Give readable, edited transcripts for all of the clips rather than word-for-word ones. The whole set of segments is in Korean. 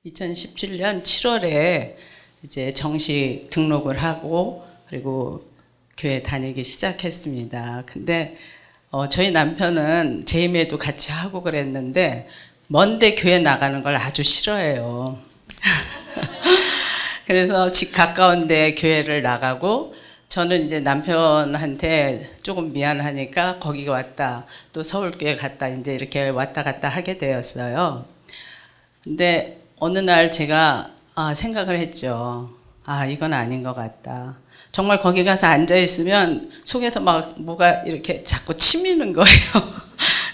2017년 7월에 이제 정식 등록을 하고 그리고 교회 다니기 시작했습니다. 근데 저희 남편은 재임에도 같이 하고 그랬는데 먼데 교회 나가는 걸 아주 싫어해요. 그래서 집 가까운데 교회를 나가고 저는 이제 남편한테 조금 미안하니까 거기 왔다 또 서울교회 갔다 이제 이렇게 왔다 갔다 하게 되었어요. 근데 어느 날 제가 생각을 했죠. 이건 아닌 것 같다. 정말 거기 가서 앉아 있으면 속에서 막 뭐가 이렇게 자꾸 치미는 거예요.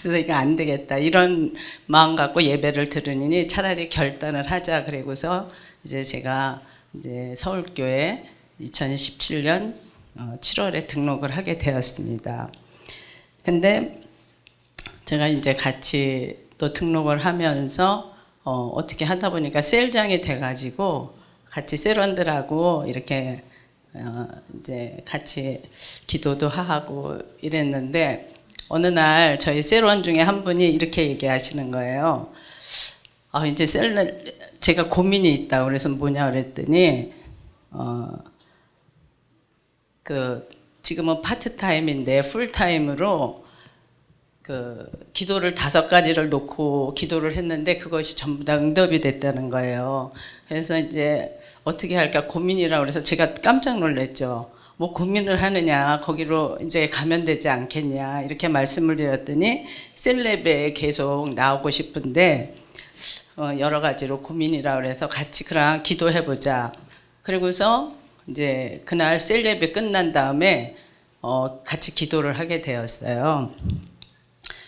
그래서 이거 안 되겠다. 이런 마음 갖고 예배를 들으니 차라리 결단을 하자. 그러고서 이제 제가 이제 서울교회 2017년 7월에 등록을 하게 되었습니다. 근데 제가 이제 같이 또 등록을 하면서 어떻게 하다 보니까 셀장이 돼가지고 같이 셀원들하고 이렇게 이제 같이 기도도 하고 이랬는데 어느 날 저희 셀원 중에 한 분이 이렇게 얘기하시는 거예요. 이제 제가 고민이 있다고 그래서 뭐냐 그랬더니 지금은 파트타임인데 풀타임으로 기도를 5가지를 놓고 기도를 했는데 그것이 전부 다 응답이 됐다는 거예요. 그래서 이제 어떻게 할까 고민이라고 그래서 제가 깜짝 놀랐죠. 뭐 고민을 하느냐, 거기로 이제 가면 되지 않겠냐, 이렇게 말씀을 드렸더니 셀랩에 계속 나오고 싶은데 여러 가지로 고민이라고 그래서 같이 그랑 기도해보자. 그리고서 이제 그날 셀랩이 끝난 다음에 같이 기도를 하게 되었어요.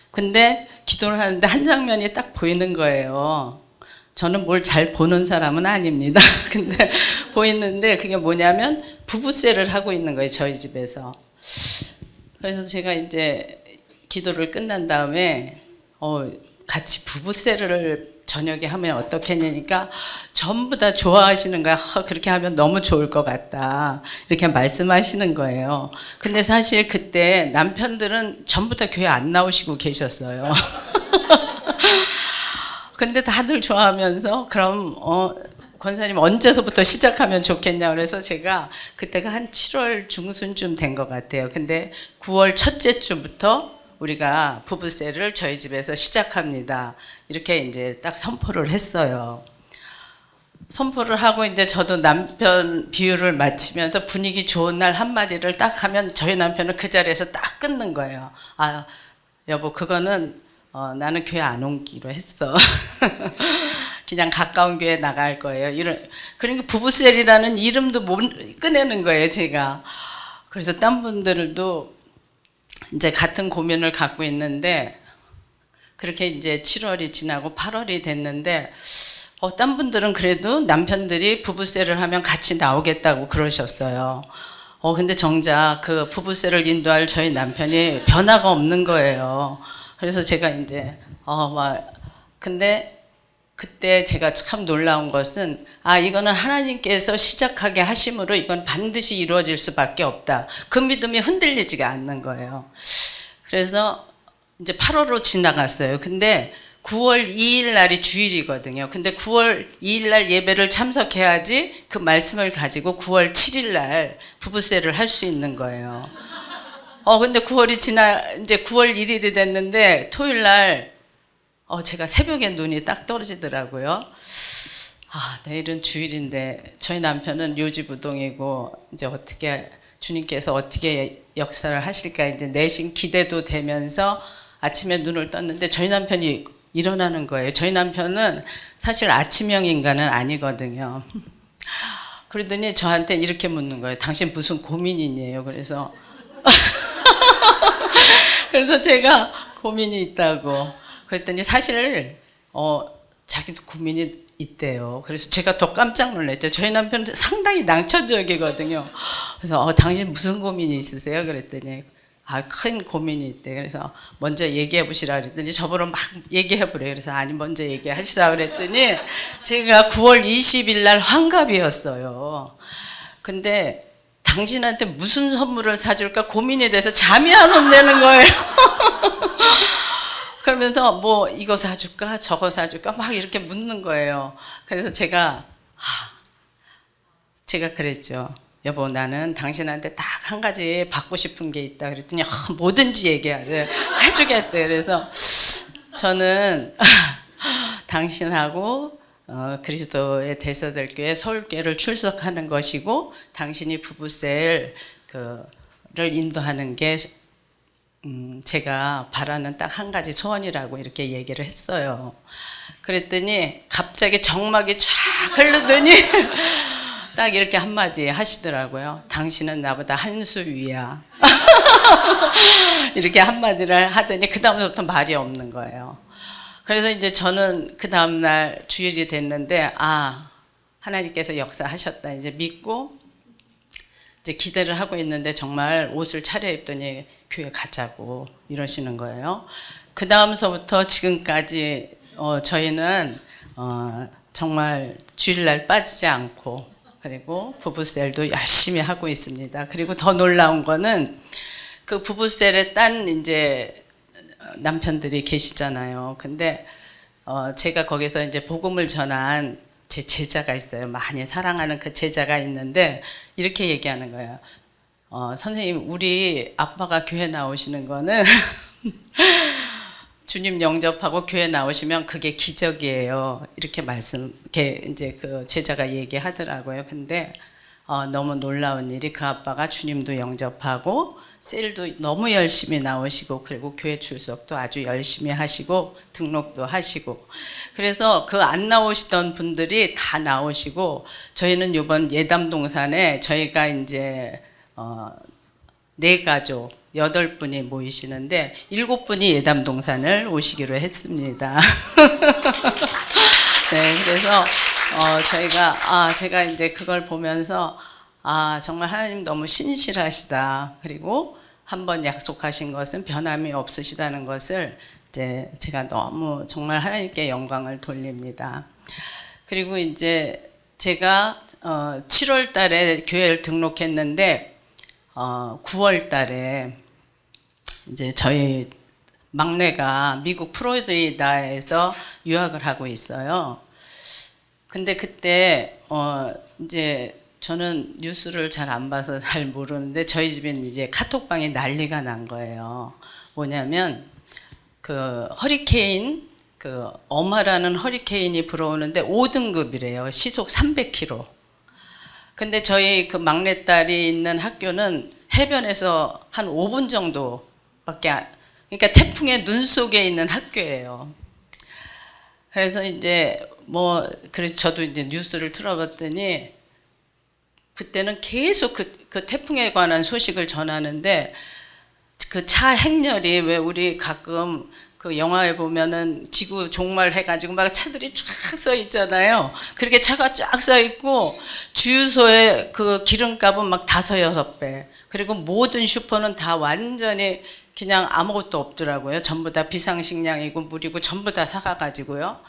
근데 기도를 하는데 한 장면이 딱 보이는 거예요. 저는 뭘 잘 보는 사람은 아닙니다. 근데 보이는데 그게 뭐냐면 부부세를 하고 있는 거예요. 저희 집에서. 그래서 제가 이제 기도를 끝난 다음에 같이 부부세를 저녁에 하면 어떻겠냐니까 전부 다 좋아하시는 거야. 그렇게 하면 너무 좋을 것 같다. 이렇게 말씀하시는 거예요. 근데 사실 그때 남편들은 전부 다 교회 안 나오시고 계셨어요. 근데 다들 좋아하면서 그럼 권사님 언제서부터 시작하면 좋겠냐 그래서 제가 그때가 한 7월 중순쯤 된 것 같아요. 근데 9월 첫째 주부터 우리가 부부세를 저희 집에서 시작합니다. 이렇게 이제 딱 선포를 했어요. 선포를 하고 이제 저도 남편 비유를 마치면서 분위기 좋은 날 한마디를 딱 하면 저희 남편은 그 자리에서 딱 끊는 거예요. 여보 그거는 나는 교회 안 오기로 했어. 그냥 가까운 교회 나갈 거예요. 그러니까 부부셀이라는 이름도 못 꺼내는 거예요, 제가. 그래서 딴 분들도 이제 같은 고민을 갖고 있는데 그렇게 이제 7월이 지나고 8월이 됐는데 딴 분들은 그래도 남편들이 부부셀을 하면 같이 나오겠다고 그러셨어요. 근데 정작 그 부부셀을 인도할 저희 남편이 변화가 없는 거예요. 그래서 제가 이제 근데 그때 제가 참 놀라운 것은 이거는 하나님께서 시작하게 하심으로 이건 반드시 이루어질 수밖에 없다. 그 믿음이 흔들리지가 않는 거예요. 그래서 이제 8월로 지나갔어요. 근데 9월 2일 날이 주일이거든요. 근데 9월 2일 날 예배를 참석해야지 그 말씀을 가지고 9월 7일 날 부부세를 할 수 있는 거예요. 근데 9월이 이제 9월 1일이 됐는데 토요일 날 제가 새벽에 눈이 딱 떨어지더라고요. 내일은 주일인데 저희 남편은 요지부동이고 이제 어떻게 주님께서 어떻게 역사를 하실까 이제 내심 기대도 되면서 아침에 눈을 떴는데 저희 남편이 일어나는 거예요. 저희 남편은 사실 아침형 인간은 아니거든요. 그러더니 저한테 이렇게 묻는 거예요. 당신 무슨 고민이 있냐요? 그래서 제가 고민이 있다고 그랬더니 사실 자기도 고민이 있대요. 그래서 제가 더 깜짝 놀랐죠. 저희 남편은 상당히 낭천적이거든요. 그래서 당신 무슨 고민이 있으세요? 그랬더니 큰 고민이 있대. 그래서 먼저 얘기해 보시라 그랬더니 저보러 막 얘기해 보래요. 그래서 먼저 얘기하시라 그랬더니 제가 9월 20일 날 환갑이었어요. 근데 당신한테 무슨 선물을 사줄까 고민이 돼서 잠이 안 온다는 거예요. 그러면서 뭐 이거 사줄까 저거 사줄까 막 이렇게 묻는 거예요. 그래서 제가 그랬죠. 여보, 나는 당신한테 딱 한 가지 받고 싶은 게 있다 그랬더니 뭐든지 해주겠대. 그래서 저는 당신하고 그리스도의 대서들교회 서울교회를 출석하는 것이고 당신이 부부셀 를 인도하는 게 제가 바라는 딱 한 가지 소원이라고 이렇게 얘기를 했어요. 그랬더니 갑자기 정막이 쫙 흐르더니 딱 이렇게 한마디 하시더라고요. 당신은 나보다 한 수 위야. 이렇게 한마디를 하더니 그 다음부터 말이 없는 거예요. 그래서 이제 저는 그 다음날 주일이 됐는데 하나님께서 역사하셨다 이제 믿고 이제 기대를 하고 있는데 정말 옷을 차려입더니 교회 가자고 이러시는 거예요. 그 다음서부터 지금까지 저희는 정말 주일날 빠지지 않고 그리고 부부셀도 열심히 하고 있습니다. 그리고 더 놀라운 거는 그 부부셀에 딴 이제 남편들이 계시잖아요. 근데 제가 거기서 이제 복음을 전한 제 제자가 있어요. 많이 사랑하는 그 제자가 있는데 이렇게 얘기하는 거예요. 선생님, 우리 아빠가 교회 나오시는 거는 주님 영접하고 교회 나오시면 그게 기적이에요. 이렇게 이제 그 제자가 얘기하더라고요. 근데 너무 놀라운 일이 그 아빠가 주님도 영접하고 셀도 너무 열심히 나오시고 그리고 교회 출석도 아주 열심히 하시고 등록도 하시고 그래서 그 안 나오시던 분들이 다 나오시고 저희는 이번 예담동산에 저희가 이제 4가족 8분이 모이시는데 7분이 예담동산을 오시기로 했습니다. 네, 그래서 제가 이제 그걸 보면서 정말 하나님 너무 신실하시다. 그리고 한번 약속하신 것은 변함이 없으시다는 것을 이제 제가 너무 정말 하나님께 영광을 돌립니다. 그리고 이제 제가 7월 달에 교회를 등록했는데 9월 달에 이제 저희 막내가 미국 플로리다에서 유학을 하고 있어요. 근데 그때 이제 저는 뉴스를 잘 안 봐서 잘 모르는데 저희 집엔 이제 카톡방에 난리가 난 거예요. 뭐냐면 그 허리케인 어마라는 허리케인이 불어오는데 5등급이래요. 시속 300km. 근데 저희 그 막내딸이 있는 학교는 해변에서 한 5분 정도밖에 그러니까 태풍의 눈 속에 있는 학교예요. 그래서 이제 그래서 저도 이제 뉴스를 틀어봤더니 그때는 계속 그 태풍에 관한 소식을 전하는데 그 차 행렬이 왜 우리 가끔 그 영화에 보면은 지구 종말 해가지고 막 차들이 쫙 서 있잖아요. 그렇게 차가 쫙 서 있고 주유소에 그 기름값은 막 5-6배. 그리고 모든 슈퍼는 다 완전히 그냥 아무것도 없더라고요. 전부 다 비상식량이고 물이고 전부 다 사가가지고요.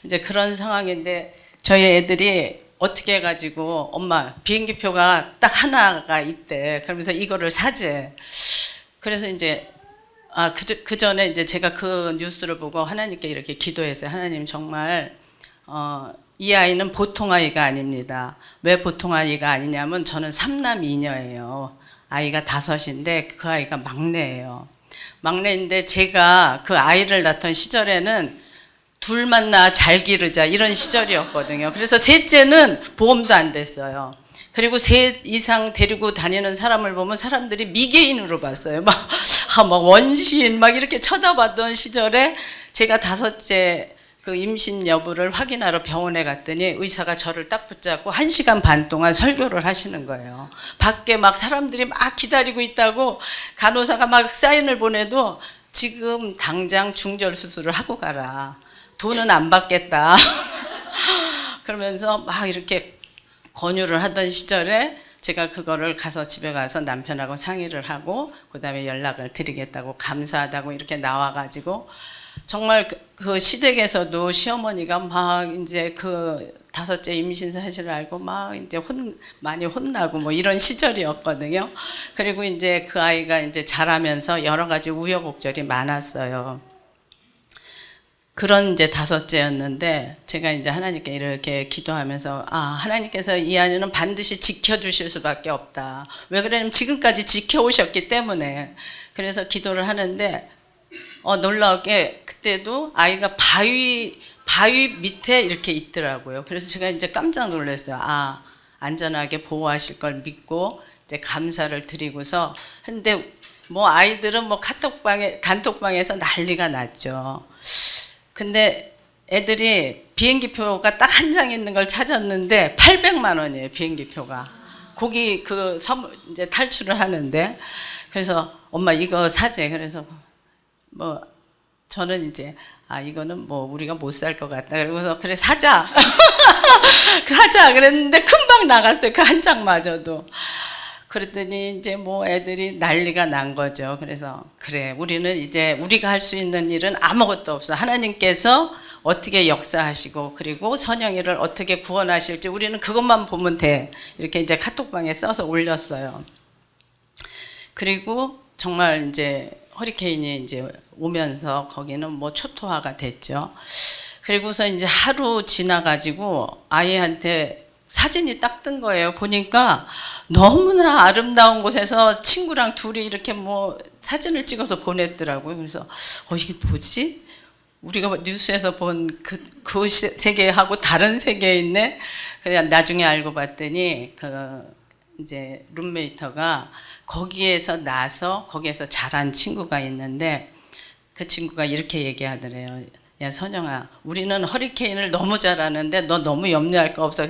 이제 그런 상황인데 저희 애들이 어떻게 해가지고 엄마 비행기표가 딱 하나가 있대. 그러면서 이거를 사재. 그래서 이제 그 전에 이제 제가 그 뉴스를 보고 하나님께 이렇게 기도했어요. 하나님 정말 이 아이는 보통 아이가 아닙니다. 왜 보통 아이가 아니냐면 저는 3남 2녀예요. 아이가 5인데 그 아이가 막내예요. 막내인데 제가 그 아이를 낳던 시절에는 둘만 낳아 잘 기르자 이런 시절이었거든요. 그래서 셋째는 보험도 안 됐어요. 그리고 3 이상 데리고 다니는 사람을 보면 사람들이 미개인으로 봤어요. 막 원시인 막 이렇게 쳐다봤던 시절에 제가 5째 그 임신 여부를 확인하러 병원에 갔더니 의사가 저를 딱 붙잡고 1시간 반 동안 설교를 하시는 거예요. 밖에 막 사람들이 막 기다리고 있다고 간호사가 막 사인을 보내도 지금 당장 중절 수술을 하고 가라. 돈은 안 받겠다. 그러면서 막 이렇게 권유를 하던 시절에 제가 그거를 집에 가서 남편하고 상의를 하고 그 다음에 연락을 드리겠다고 감사하다고 이렇게 나와가지고 정말 그 시댁에서도 시어머니가 막 이제 그 5째 임신 사실을 알고 막 이제 많이 혼나고 뭐 이런 시절이었거든요. 그리고 이제 그 아이가 이제 자라면서 여러 가지 우여곡절이 많았어요. 그런 이제 다섯째였는데 제가 이제 하나님께 이렇게 기도하면서 하나님께서 이 아이는 반드시 지켜주실 수밖에 없다. 왜 그러냐면 지금까지 지켜오셨기 때문에. 그래서 기도를 하는데 놀라웠게 그때도 아이가 바위 밑에 이렇게 있더라고요. 그래서 제가 이제 깜짝 놀랐어요. 안전하게 보호하실 걸 믿고 이제 감사를 드리고서. 근데 뭐 아이들은 뭐 단톡방에서 난리가 났죠. 근데 애들이 비행기표가 딱 한 장 있는 걸 찾았는데 800만 원이에요, 비행기표가. 거기 이제 탈출을 하는데. 그래서 엄마 이거 사재. 그래서 뭐 저는 이제 이거는 뭐 우리가 못 살 것 같다. 그러고서 그래 사자. 사자 그랬는데 금방 나갔어요. 그 한 장마저도. 그랬더니 이제 뭐 애들이 난리가 난 거죠. 그래서 그래 우리는 이제 우리가 할 수 있는 일은 아무것도 없어. 하나님께서 어떻게 역사하시고 그리고 선영이를 어떻게 구원하실지 우리는 그것만 보면 돼. 이렇게 이제 카톡방에 써서 올렸어요. 그리고 정말 이제 허리케인이 이제 오면서 거기는 뭐 초토화가 됐죠. 그리고서 이제 하루 지나가지고 아이한테 사진이 딱 뜬 거예요. 보니까 너무나 아름다운 곳에서 친구랑 둘이 이렇게 뭐 사진을 찍어서 보냈더라고요. 그래서 이게 뭐지? 우리가 뉴스에서 본 그 세계하고 다른 세계에 있네. 그냥 나중에 알고 봤더니 이제 룸메이터가 거기에서 나서 거기에서 자란 친구가 있는데 그 친구가 이렇게 얘기하더래요. 야 선영아, 우리는 허리케인을 너무 잘하는데 너 너무 염려할 거 없어.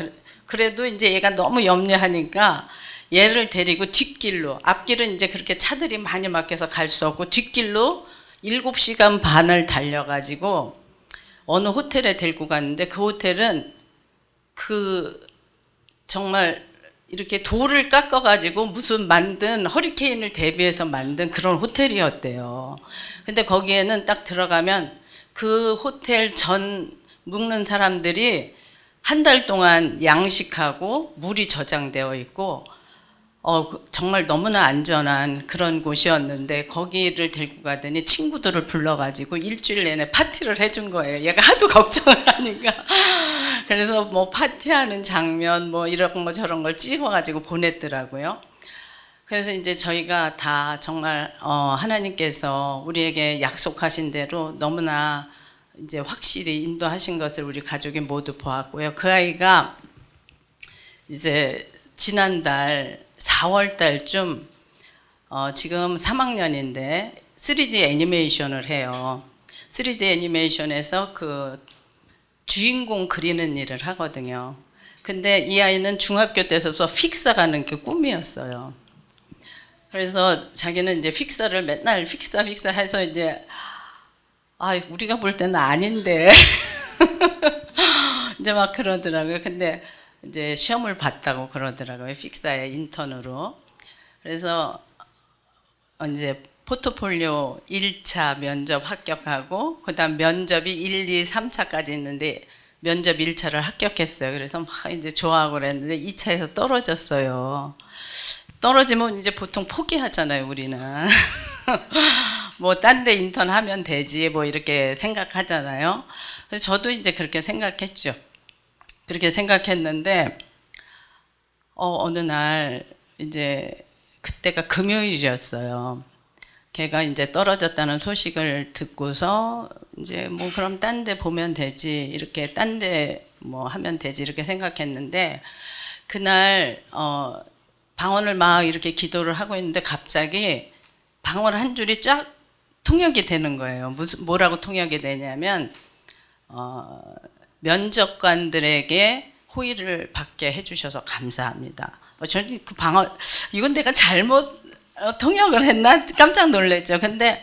그래도 이제 얘가 너무 염려하니까 얘를 데리고 뒷길로, 앞길은 이제 그렇게 차들이 많이 막혀서 갈 수 없고 뒷길로 7시간 반을 달려가지고 어느 호텔에 데리고 갔는데 그 호텔은 정말 이렇게 돌을 깎아가지고 무슨 만든 허리케인을 대비해서 만든 그런 호텔이었대요. 근데 거기에는 딱 들어가면 그 호텔 전 묵는 사람들이 한 달 동안 양식하고 물이 저장되어 있고 정말 너무나 안전한 그런 곳이었는데 거기를 데리고 가더니 친구들을 불러가지고 일주일 내내 파티를 해준 거예요. 얘가 하도 걱정을 하니까. 그래서 뭐 파티하는 장면 뭐 이런 거 저런 걸 찍어가지고 보냈더라고요. 그래서 이제 저희가 다 정말 하나님께서 우리에게 약속하신 대로 너무나 이제 확실히 인도하신 것을 우리 가족이 모두 보았고요. 그 아이가 이제 지난달 4월 달쯤 지금 3학년인데 3D 애니메이션을 해요. 3D 애니메이션에서 그 주인공 그리는 일을 하거든요. 근데 이 아이는 중학교 때부터 픽사 가는 게 꿈이었어요. 그래서 자기는 이제 픽사를 맨날 픽사 해서 이제 우리가 볼 때는 아닌데 이제 막 그러더라고요. 근데 이제 시험을 봤다고 그러더라고요. 픽사의 인턴으로. 그래서 이제 포트폴리오 1차 면접 합격하고 그다음 면접이 1, 2, 3차까지 있는데 면접 1차를 합격했어요. 그래서 막 이제 좋아하고 그랬는데 2차에서 떨어졌어요. 떨어지면 이제 보통 포기하잖아요, 우리는. 뭐 딴 데 인턴 하면 되지 뭐 이렇게 생각하잖아요. 그래서 저도 이제 그렇게 생각했죠. 그렇게 생각했는데 어느 날 이제 그때가 금요일이었어요. 걔가 이제 떨어졌다는 소식을 듣고서 이제 뭐 그럼 딴 데 보면 되지 이렇게 딴 데 뭐 하면 되지 이렇게 생각했는데 그날 방언을 막 이렇게 기도를 하고 있는데 갑자기 방언 한 줄이 쫙 통역이 되는 거예요. 뭐라고 통역이 되냐면 면접관들에게 호의를 받게 해주셔서 감사합니다. 저는 그 방언 이건 내가 잘못 통역을 했나 깜짝 놀랐죠. 근데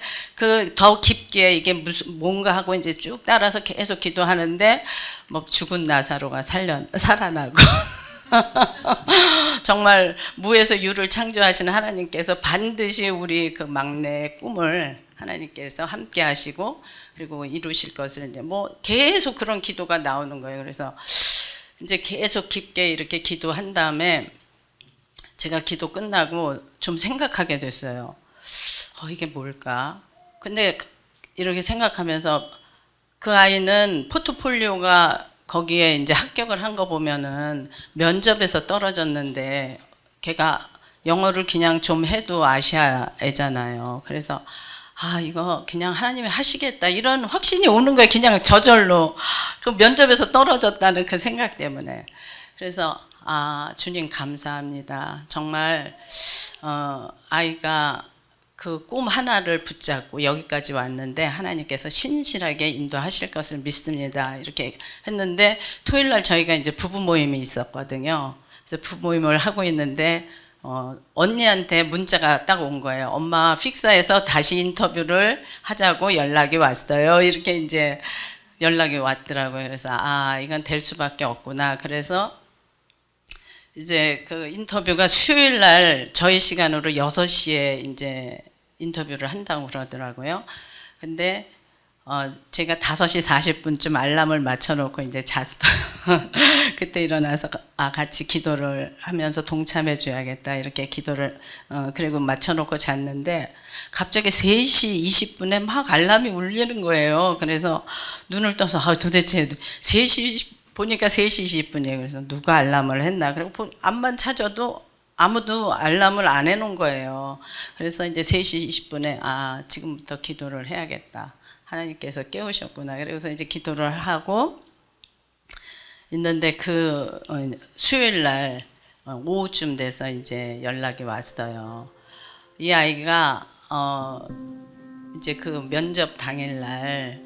더 깊게 이게 뭔가 하고 이제 쭉 따라서 계속 기도하는데 뭐 죽은 나사로가 살아나고 정말 무에서 유를 창조하시는 하나님께서 반드시 우리 그 막내의 꿈을 하나님께서 함께 하시고 그리고 이루실 것을 이제 뭐 계속 그런 기도가 나오는 거예요. 그래서 이제 계속 깊게 이렇게 기도한 다음에 제가 기도 끝나고 좀 생각하게 됐어요. 이게 뭘까? 근데 이렇게 생각하면서 그 아이는 포트폴리오가 거기에 이제 합격을 한 거 보면은 면접에서 떨어졌는데 걔가 영어를 그냥 좀 해도 아시아 애잖아요. 그래서 아 이거 그냥 하나님이 하시겠다 이런 확신이 오는 거예요. 그냥 저절로 그 면접에서 떨어졌다는 그 생각 때문에. 그래서 아 주님 감사합니다. 정말 아이가 그 꿈 하나를 붙잡고 여기까지 왔는데 하나님께서 신실하게 인도하실 것을 믿습니다. 이렇게 했는데 토요일 날 저희가 이제 부부 모임이 있었거든요. 그래서 부부 모임을 하고 있는데 언니한테 문자가 딱 온 거예요. 엄마 픽사에서 다시 인터뷰를 하자고 연락이 왔어요. 이렇게 이제 연락이 왔더라고요. 그래서 아 이건 될 수밖에 없구나. 그래서 이제 그 인터뷰가 수요일 날 저희 시간으로 6시에 이제 인터뷰를 한다고 그러더라고요. 근데 제가 5시 40분쯤 알람을 맞춰놓고 이제 잤어요. 그때 일어나서 같이 기도를 하면서 동참해 줘야겠다 이렇게 기도를 그리고 맞춰놓고 잤는데 갑자기 3시 20분에 막 알람이 울리는 거예요. 그래서 눈을 떠서 도대체 3시 보니까 3시 20분이에요. 그래서 누가 알람을 했나? 그리고 앞만 찾아도 아무도 알람을 안 해놓은 거예요. 그래서 이제 3시 20분에 지금부터 기도를 해야겠다. 하나님께서 깨우셨구나. 그래서 이제 기도를 하고 있는데 그 수요일 날 오후쯤 돼서 이제 연락이 왔어요. 이 아이가 이제 그 면접 당일 날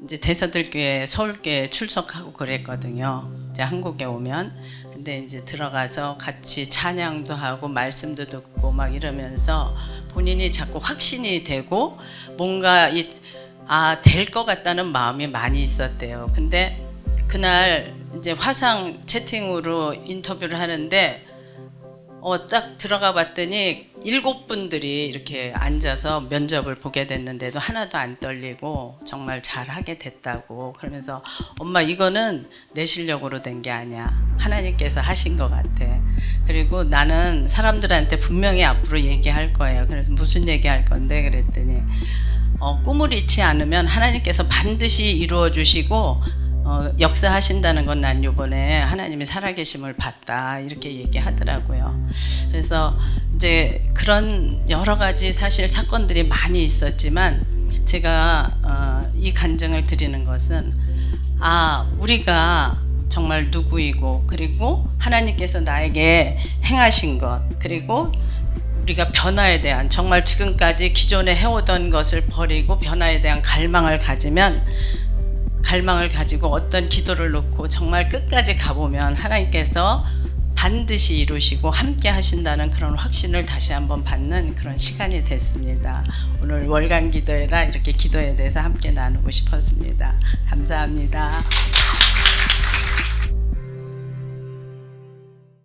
이제 대서들교회 서울교회 출석하고 그랬거든요. 이제 한국에 오면 근데 이제 들어가서 같이 찬양도 하고 말씀도 듣고 막 이러면서 본인이 자꾸 확신이 되고 뭔가 될 것 같다는 마음이 많이 있었대요. 근데 그날 이제 화상 채팅으로 인터뷰를 하는데 딱 들어가 봤더니 7분들이 이렇게 앉아서 면접을 보게 됐는데도 하나도 안 떨리고 정말 잘하게 됐다고. 그러면서 엄마 이거는 내 실력으로 된 게 아니야. 하나님께서 하신 것 같아. 그리고 나는 사람들한테 분명히 앞으로 얘기할 거예요. 그래서 무슨 얘기할 건데 그랬더니 꿈을 잃지 않으면 하나님께서 반드시 이루어 주시고 역사하신다는 건 난 이번에 하나님이 살아계심을 봤다 이렇게 얘기하더라고요. 그래서 이제 그런 여러 가지 사실 사건들이 많이 있었지만 제가 이 간증을 드리는 것은 우리가 정말 누구이고 그리고 하나님께서 나에게 행하신 것 그리고 우리가 변화에 대한 정말 지금까지 기존에 해오던 것을 버리고 변화에 대한 갈망을 가지고 어떤 기도를 놓고 정말 끝까지 가보면 하나님께서 반드시 이루시고 함께 하신다는 그런 확신을 다시 한번 받는 그런 시간이 됐습니다. 오늘 월간 기도회라 이렇게 기도에 대해서 함께 나누고 싶었습니다. 감사합니다.